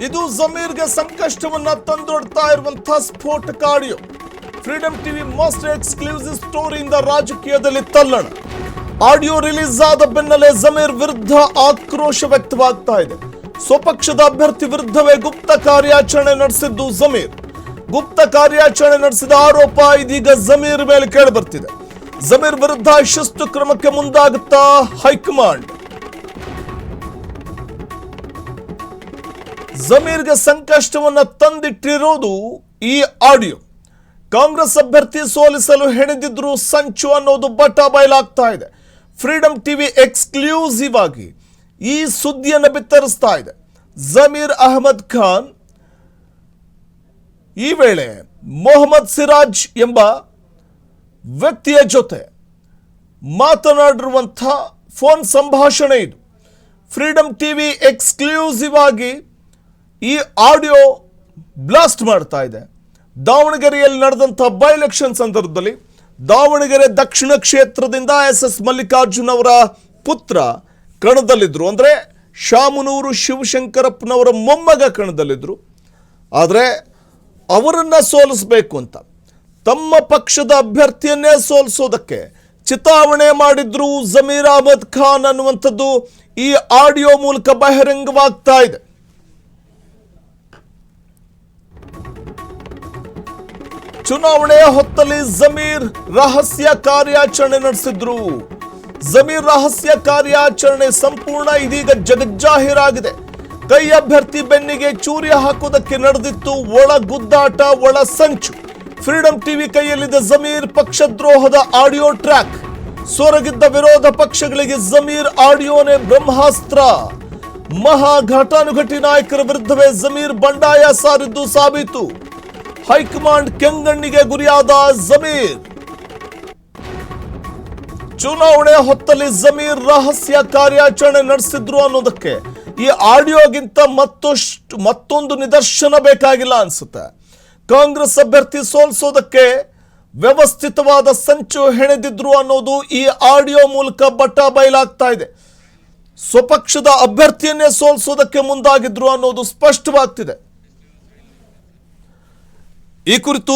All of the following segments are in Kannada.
ಇದು ಜಮೀರ್ಗೆ ಸಂಕಷ್ಟವನ್ನ ತಂದೊಡ್ತಾ ಇರುವಂತಹ ಸ್ಫೋಟಕ audio. Freedom TV most exclusive ಸ್ಟೋರಿಯಿಂದ ರಾಜಕೀಯದಲ್ಲಿ ತಲ್ಲಣ. ಆಡಿಯೋ ರಿಲೀಸ್ ಆದ ಬೆನ್ನಲ್ಲೇ ಜಮೀರ್ ವಿರುದ್ಧ ಆಕ್ರೋಶ ವ್ಯಕ್ತವಾಗ್ತಾ ಇದೆ. ಸ್ವಪಕ್ಷದ ಅಭ್ಯರ್ಥಿ ವಿರುದ್ಧವೇ ಗುಪ್ತ ಕಾರ್ಯಾಚರಣೆ ನಡೆಸಿದ್ದು ಜಮೀರ್. ಗುಪ್ತ ಕಾರ್ಯಾಚರಣೆ ನಡೆಸಿದ ಆರೋಪ ಇದೀಗ ಜಮೀರ್ ಮೇಲೆ ಕೇಳಿ ಬರ್ತಿದೆ. ಜಮೀರ್ ವಿರುದ್ಧ ಶಿಸ್ತು ಕ್ರಮಕ್ಕೆ ಮುಂದಾಗುತ್ತಾ ಹೈಕಮಾಂಡ್. ಜಮೀರ್ಗೆ ಸಂಕಷ್ಟವನ್ನ ತಂದಿಟ್ಟಿರೋದು ಈ ಆಡಿಯೋ. ಕಾಂಗ್ರೆಸ್ ಅಭ್ಯರ್ಥಿ ಸೋಲಿಸಲು ಹೆಣೆದಿದ್ರು ಸಂಚು ಅನ್ನೋದು ಬಟ ಬಯಲಾಗ್ತಾ ಇದೆ. ಫ್ರೀಡಂ ಟಿವಿ ಎಕ್ಸ್ಕ್ಲೂಸಿವ್ ಆಗಿ ಈ ಸುದ್ದಿಯನ್ನು ಬಿತ್ತರಿಸ್ತಾ ಇದೆ. ಜಮೀರ್ ಅಹಮದ್ ಖಾನ್ ಈ ವೇಳೆ ಮೊಹಮ್ಮದ್ ಸಿರಾಜ್ ಎಂಬ ವ್ಯಕ್ತಿಯ ಜೊತೆ ಮಾತನಾಡಿರುವಂತಹ ಫೋನ್ ಸಂಭಾಷಣೆ ಇದು. ಫ್ರೀಡಂ ಟಿವಿ ಎಕ್ಸ್ಕ್ಲೂಸಿವ್ ಆಗಿ ಈ ಆಡಿಯೋ ಬ್ಲಾಸ್ಟ್ ಮಾಡ್ತಾ ಇದೆ. ದಾವಣಗೆರೆಯಲ್ಲಿ ನಡೆದಂತಹ ಬೈ ಎಲೆಕ್ಷನ್ ಸಂದರ್ಭದಲ್ಲಿ ದಾವಣಗೆರೆ ದಕ್ಷಿಣ ಕ್ಷೇತ್ರದಿಂದ ಎಸ್ ಮಲ್ಲಿಕಾರ್ಜುನ್ ಅವರ ಪುತ್ರ ಕಣದಲ್ಲಿದ್ರು. ಅಂದರೆ ಶಾಮನೂರು ಶಿವಶಂಕರಪ್ಪನವರ ಮೊಮ್ಮಗ ಕಣದಲ್ಲಿದ್ರು. ಆದರೆ ಅವರನ್ನ ಸೋಲಿಸಬೇಕು ಅಂತ ತಮ್ಮ ಪಕ್ಷದ ಅಭ್ಯರ್ಥಿಯನ್ನೇ ಸೋಲಿಸೋದಕ್ಕೆ ಚಿತಾವಣೆ ಮಾಡಿದ್ರು ಜಮೀರ್ ಅಹಮದ್ ಖಾನ್ ಅನ್ನುವಂಥದ್ದು ಈ ಆಡಿಯೋ ಮೂಲಕ ಬಹಿರಂಗವಾಗ್ತಾ ಇದೆ. ಚುನಾವಣೆಯ ಹೊತ್ತಲ್ಲಿ ಜಮೀರ್ ರಹಸ್ಯ ಕಾರ್ಯಾಚರಣೆ ನಡೆಸಿದ್ರು. ಜಮೀರ್ ರಹಸ್ಯ ಕಾರ್ಯಾಚರಣೆ ಸಂಪೂರ್ಣ ಇದೀಗ ಜಗಜ್ಜಾಹೀರಾಗಿದೆ. ಕೈ ಅಭ್ಯರ್ಥಿ ಬೆನ್ನಿಗೆ ಚೂರಿ ಹಾಕೋದಕ್ಕೆ ನಡೆದಿತ್ತು ಒಳ ಗುದ್ದಾಟ, ಒಳ ಸಂಚು. ಫ್ರೀಡಂ ಟಿವಿ ಕೈಯಲ್ಲಿದ್ದ ಜಮೀರ್ ಪಕ್ಷದ್ರೋಹದ ಆಡಿಯೋ ಟ್ರ್ಯಾಕ್. ಸೊರಗಿದ್ದ ವಿರೋಧ ಪಕ್ಷಗಳಿಗೆ ಜಮೀರ್ ಆಡಿಯೋನೇ ಬ್ರಹ್ಮಾಸ್ತ್ರ. ಮಹಾ ಘಟಾನುಘಟಿ ನಾಯಕರ ವಿರುದ್ಧವೇ ಜಮೀರ್ ಬಂಡಾಯ ಸಾರಿದ್ದು ಸಾಬೀತು. ಹೈಕಮಾಂಡ್ ಕೆಂಗಣ್ಣಿಗೆ ಗುರಿಯಾದ ಜಮೀರ್. ಚುನಾವಣೆ ಹೊತ್ತಲ್ಲಿ ಜಮೀರ್ ರಹಸ್ಯ ಕಾರ್ಯಾಚರಣೆ ನಡೆಸಿದ್ರು ಅನ್ನೋದಕ್ಕೆ ಈ ಆಡಿಯೋಗಿಂತ ಮತ್ತೊಂದು ನಿದರ್ಶನ ಬೇಕಾಗಿಲ್ಲ ಅನ್ಸುತ್ತೆ. ಕಾಂಗ್ರೆಸ್ ಅಭ್ಯರ್ಥಿ ಸೋಲಿಸೋದಕ್ಕೆ ವ್ಯವಸ್ಥಿತವಾದ ಸಂಚು ಹೆಣೆದಿದ್ರು ಅನ್ನೋದು ಈ ಆಡಿಯೋ ಮೂಲಕ ಬಟ ಬಯಲಾಗ್ತಾ ಇದೆ. ಸ್ವಪಕ್ಷದ ಅಭ್ಯರ್ಥಿಯನ್ನೇ ಸೋಲಿಸೋದಕ್ಕೆ ಮುಂದಾಗಿದ್ರು ಅನ್ನೋದು ಸ್ಪಷ್ಟವಾಗ್ತಿದೆ. ಈ ಕುರಿತು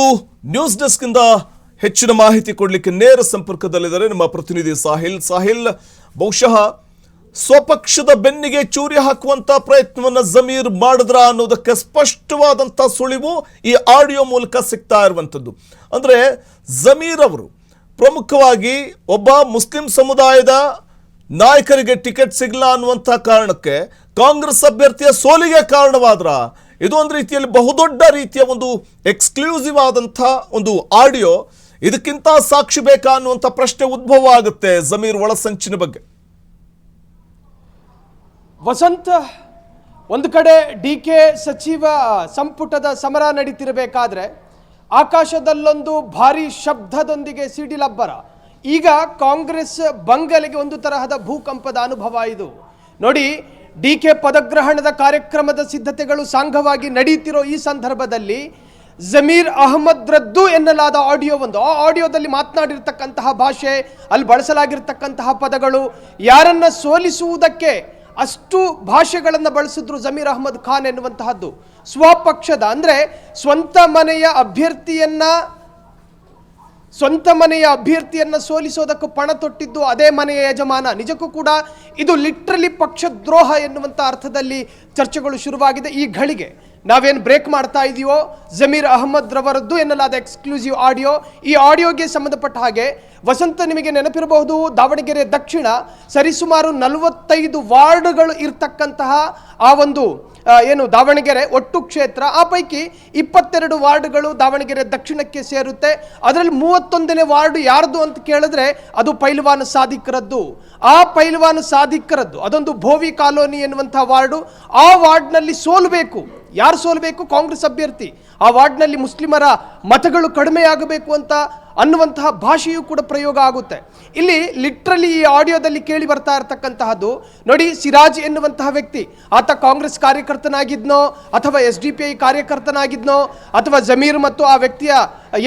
ನ್ಯೂಸ್ ಡೆಸ್ಕ್ ಇಂದ ಹೆಚ್ಚಿನ ಮಾಹಿತಿ ಕೊಡಲಿಕ್ಕೆ ನೇರ ಸಂಪರ್ಕದಲ್ಲಿದ್ದಾರೆ ನಮ್ಮ ಪ್ರತಿನಿಧಿ ಸಾಹಿಲ್. ಬಹುಶಃ ಸ್ವಪಕ್ಷದ ಬೆನ್ನಿಗೆ ಚೂರಿ ಹಾಕುವಂತ ಪ್ರಯತ್ನವನ್ನ ಜಮೀರ್ ಮಾಡಿದ್ರ ಅನ್ನೋದಕ್ಕೆ ಸ್ಪಷ್ಟವಾದಂತಹ ಸುಳಿವು ಈ ಆಡಿಯೋ ಮೂಲಕ ಸಿಗ್ತಾ ಇರುವಂತದ್ದು. ಅಂದ್ರೆ ಜಮೀರ್ ಅವರು ಪ್ರಮುಖವಾಗಿ ಒಬ್ಬ ಮುಸ್ಲಿಂ ಸಮುದಾಯದ ನಾಯಕರಿಗೆ ಟಿಕೆಟ್ ಸಿಗಲ್ಲ ಅನ್ನುವಂತಹ ಕಾರಣಕ್ಕೆ ಕಾಂಗ್ರೆಸ್ ಅಭ್ಯರ್ಥಿಯ ಸೋಲಿಗೆ ಕಾರಣವಾದ್ರ ಇದು ಒಂದು ರೀತಿಯಲ್ಲಿ ಬಹುದೊಡ್ಡ ರೀತಿಯ ಒಂದು ಎಕ್ಸ್ಕ್ಲೂಸಿವ್ ಆದಂತಹ ಒಂದು ಆಡಿಯೋ. ಇದಕ್ಕಿಂತ ಸಾಕ್ಷಿ ಬೇಕಾ ಅನ್ನುವಂಥ ಪ್ರಶ್ನೆ ಉದ್ಭವ ಆಗುತ್ತೆ ಜಮೀರ್ ಒಳಸಂಚಿನ ಬಗ್ಗೆ. ವಸಂತ, ಒಂದು ಕಡೆ ಡಿಕೆ ಸಚಿವ ಸಂಪುಟದ ಸಮರ ನಡೀತಿರಬೇಕಾದ್ರೆ ಆಕಾಶದಲ್ಲೊಂದು ಭಾರಿ ಶಬ್ದದೊಂದಿಗೆ ಸಿಡಿಲಬ್ಬರ. ಈಗ ಕಾಂಗ್ರೆಸ್ ಬಂಗಲೆಗೆ ಒಂದು ತರಹದ ಭೂಕಂಪದ ಅನುಭವ ಇದು. ನೋಡಿ, ಡಿಕೆ ಪದಗ್ರಹಣದ ಕಾರ್ಯಕ್ರಮದ ಸಿದ್ಧತೆಗಳು ಸಾಂಘವಾಗಿ ನಡೀತಿರೋ ಈ ಸಂದರ್ಭದಲ್ಲಿ ಜಮೀರ್ ಅಹಮದ್ ರದ್ದು ಎನ್ನಲಾದ ಆಡಿಯೋ ಒಂದು. ಆ ಆಡಿಯೋದಲ್ಲಿ ಮಾತನಾಡಿರ್ತಕ್ಕಂತಹ ಭಾಷೆ, ಅಲ್ಲಿ ಬಳಸಲಾಗಿರ್ತಕ್ಕಂತಹ ಪದಗಳು, ಯಾರನ್ನ ಸೋಲಿಸುವುದಕ್ಕೆ ಅಷ್ಟು ಭಾಷೆಗಳನ್ನು ಬಳಸಿದ್ರು ಜಮೀರ್ ಅಹಮದ್ ಖಾನ್ ಎನ್ನುವಂತಹದ್ದು. ಸ್ವಪಕ್ಷದ ಅಂದರೆ ಸ್ವಂತ ಮನೆಯ ಅಭ್ಯರ್ಥಿಯನ್ನ ಸೋಲಿಸೋದಕ್ಕೂ ಪಣ ತೊಟ್ಟಿದ್ದು ಅದೇ ಮನೆಯ ಯಜಮಾನ. ನಿಜಕ್ಕೂ ಕೂಡ ಇದು ಲಿಟ್ರಲಿ ಪಕ್ಷದ್ರೋಹ ಎನ್ನುವಂಥ ಅರ್ಥದಲ್ಲಿ ಚರ್ಚೆಗಳು ಶುರುವಾಗಿದೆ. ಈ ಘಳಿಗೆ ನಾವೇನು ಬ್ರೇಕ್ ಮಾಡ್ತಾ ಇದೆಯೋ ಜಮೀರ್ ಅಹಮದ್ ರವರದ್ದು ಎನ್ನಲಾದ ಎಕ್ಸ್ಕ್ಲೂಸಿವ್ ಆಡಿಯೋ. ಈ ಆಡಿಯೋಗೆ ಸಂಬಂಧಪಟ್ಟ ಹಾಗೆ ವಸಂತ, ನಿಮಗೆ ನೆನಪಿರಬಹುದು, ದಾವಣಗೆರೆ ದಕ್ಷಿಣ ಸರಿಸುಮಾರು 45 ವಾರ್ಡ್ಗಳು ಇರ್ತಕ್ಕಂತಹ ಆ ಒಂದು ಏನು ದಾವಣಗೆರೆ ಒಟ್ಟು ಕ್ಷೇತ್ರ, ಆ ಪೈಕಿ 22 ವಾರ್ಡ್ಗಳು ದಾವಣಗೆರೆ ದಕ್ಷಿಣಕ್ಕೆ ಸೇರುತ್ತೆ. ಅದರಲ್ಲಿ 31ನೇ ವಾರ್ಡ್ ಯಾರ್ದು ಅಂತ ಕೇಳಿದ್ರೆ ಅದು ಪೈಲ್ವಾನ್ ಸಾದಿಕ್ರದ್ದು. ಆ ಪೈಲ್ವಾನ್ ಸಾದಿಕ್ರದ್ದು ಅದೊಂದು ಭೋವಿ ಕಾಲೋನಿ ಎನ್ನುವಂತಹ ವಾರ್ಡು. ಆ ವಾರ್ಡ್ನಲ್ಲಿ ಸೋಲಬೇಕು. ಯಾರು ಸೋಲಬೇಕು? ಕಾಂಗ್ರೆಸ್ ಅಭ್ಯರ್ಥಿ. ಆ ವಾರ್ಡ್ನಲ್ಲಿ ಮುಸ್ಲಿಮರ ಮತಗಳು ಕಡಿಮೆಯಾಗಬೇಕು ಅಂತ ಅನ್ನುವಂತಹ ಭಾಷೆಯೂ ಕೂಡ ಪ್ರಯೋಗ ಆಗುತ್ತೆ. ಇಲ್ಲಿ ಲಿಟ್ರಲಿ ಈ ಆಡಿಯೋದಲ್ಲಿ ಕೇಳಿ ಬರ್ತಾ ಇರತಕ್ಕಂತಹದ್ದು ನೋಡಿ, ಸಿರಾಜ್ ಎನ್ನುವಂತಹ ವ್ಯಕ್ತಿ, ಆತ ಕಾಂಗ್ರೆಸ್ ಕಾರ್ಯಕರ್ತನಾಗಿದ್ನೋ ಅಥವಾ SDPI ಕಾರ್ಯಕರ್ತನಾಗಿದ್ನೋ ಅಥವಾ ಜಮೀರ್ ಮತ್ತು ಆ ವ್ಯಕ್ತಿಯ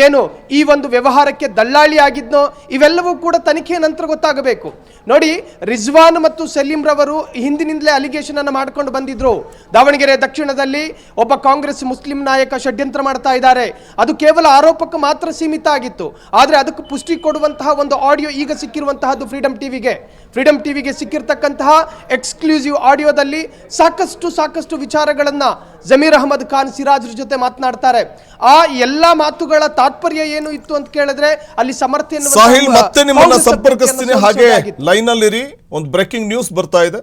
ಏನು ಈ ಒಂದು ವ್ಯವಹಾರಕ್ಕೆ ದಳ್ಳಾಳಿ ಆಗಿದ್ನೋ ಇವೆಲ್ಲವೂ ಕೂಡ ತನಿಖೆಯ ನಂತರ ಗೊತ್ತಾಗಬೇಕು. ನೋಡಿ, ರಿಜ್ವಾನ್ ಮತ್ತು ಸಲೀಂ ರವರು ಹಿಂದಿನಿಂದಲೇ ಅಲಿಗೇಷನ್ ಅನ್ನು ಮಾಡ್ಕೊಂಡು ಬಂದಿದ್ರು. ದಾವಣಗೆರೆ ದಕ್ಷಿಣದಲ್ಲಿ ಒಬ್ಬ ಕಾಂಗ್ರೆಸ್ ಮುಸ್ಲಿಂ ನಾಯಕ ಷಡ್ಯಂತ್ರ ಮಾಡ್ತಾ ಇದ್ದಾರೆ, ಅದು ಕೇವಲ ಆರೋಪಕ್ಕೆ ಮಾತ್ರ ಸೀಮಿತ ಆಗಿತ್ತು. ಆದರೆ ಅದಕ್ಕೆ ಪುಷ್ಟಿ ಕೊಡುವಂತಹ ಒಂದು ಆಡಿಯೋ ಈಗ ಸಿಕ್ಕಿರುವಂತಹದ್ದು ಫ್ರೀಡಂ ಟಿವಿಗೆ ಸಿಕ್ಕಿರ್ತಕ್ಕಂತಹ ಎಕ್ಸ್ಕ್ಲೂಸಿವ್ ಆಡಿಯೋದಲ್ಲಿ ಸಾಕಷ್ಟು ವಿಚಾರಗಳನ್ನ ಜಮೀರ್ ಅಹಮದ್ ಖಾನ್ ಸಿರಾಜ್ರ ಜೊತೆ ಮಾತನಾಡ್ತಾರೆ. ಆ ಎಲ್ಲಾ ಮಾತುಗಳ ತಾತ್ಪರ್ಯ ಏನು ಇತ್ತು ಅಂತ ಕೇಳಿದ್ರೆ ಅಲ್ಲಿ ಸಮರ್ಥನೆ. ಸಾಹಿಲ್, ಮತ್ತೆ ನಿಮ್ಮನ್ನ ಸಂಪರ್ಕಿಸ್ತೀನಿ, ಹಾಗೆ ಲೈನ್ ಅಲ್ಲಿ ಇರಿ. ಒಂದು ಬ್ರೇಕಿಂಗ್ ನ್ಯೂಸ್ ಬರ್ತಾ ಇದೆ.